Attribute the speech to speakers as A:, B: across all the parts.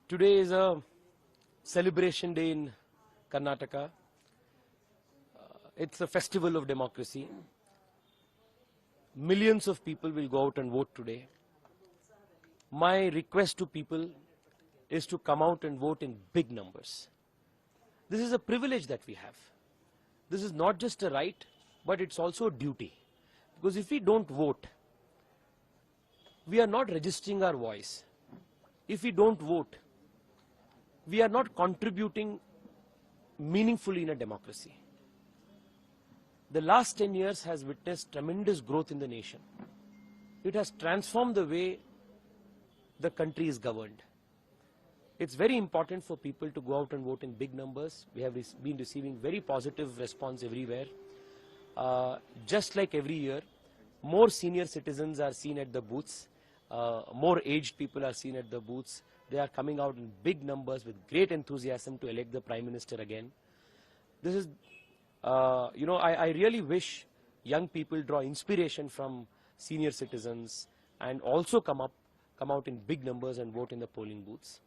A: Today is a celebration day in Karnataka. It's a festival of democracy. Millions of people will go out and vote today. My request to people is to come out and vote in big numbers. This is a privilege that we have. This is not just a right, but it's also a duty. Because if we don't vote, we are not registering our voice. If we don't vote, we are not contributing meaningfully in a democracy. The last 10 years has witnessed tremendous growth in the nation. It has transformed the way the country is governed. It's very important for people to go out and vote in big numbers. We have been receiving very positive response everywhere. Just like every year, more senior citizens are seen at the booths. More aged people are seen at the booths. They are coming out in big numbers with great enthusiasm to elect the Prime Minister again. This is, I really wish young people draw inspiration from senior citizens and also come out in big numbers and vote in the polling booths.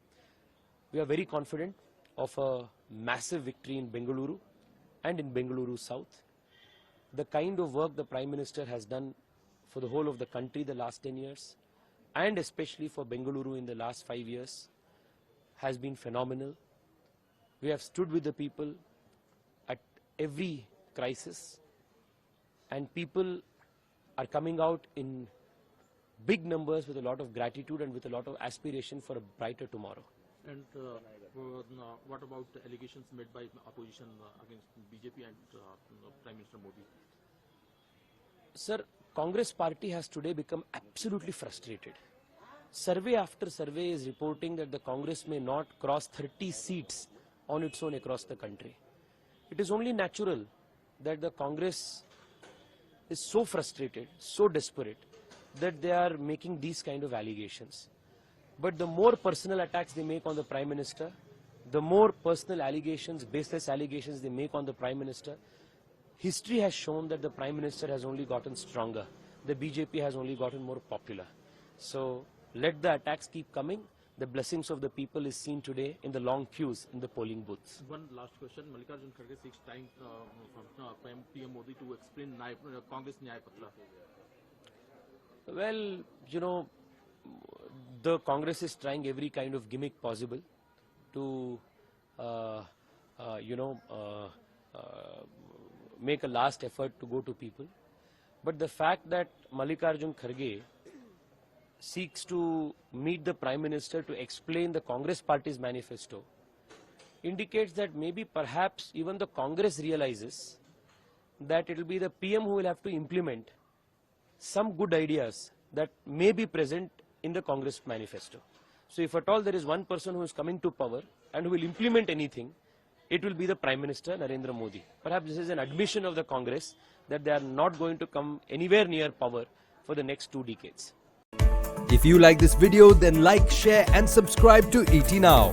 A: We are very confident of a massive victory in Bengaluru and in Bengaluru South. The kind of work the Prime Minister has done for the whole of the country the last 10 years, and especially for Bengaluru in the last 5 years, has been phenomenal. We have stood with the people at every crisis, and people are coming out in big numbers with a lot of gratitude and with a lot of aspiration for a brighter tomorrow.
B: And what about the allegations made by opposition against BJP and Prime Minister Modi?
A: Sir, Congress party has today become absolutely frustrated. Survey after survey is reporting that the Congress may not cross 30 seats on its own across the country. It is only natural that the Congress is so frustrated, so desperate, that they are making these kind of allegations. But the more personal attacks they make on the Prime Minister, the more personal allegations, baseless allegations they make on the Prime Minister, history has shown that the Prime Minister has only gotten stronger. The BJP has only gotten more popular. So let the attacks keep coming. The blessings of the people is seen today in the long queues in the polling booths.
B: One last question. Mallikarjun Kharge seeks time from PM Modi to explain Congress Nyaya Patra.
A: Well, the Congress is trying every kind of gimmick possible to, make a last effort to go to people. But the fact that Mallikarjun Kharge seeks to meet the Prime Minister to explain the Congress party's manifesto indicates that maybe perhaps even the Congress realizes that it will be the PM who will have to implement some good ideas that may be present in the Congress manifesto. So if at all there is one person who is coming to power and who will implement anything, it will be the Prime Minister, Narendra Modi. Perhaps this is an admission of the Congress that they are not going to come anywhere near power for the next 2 decades.
C: If you like this video, then like, share and subscribe to ET Now.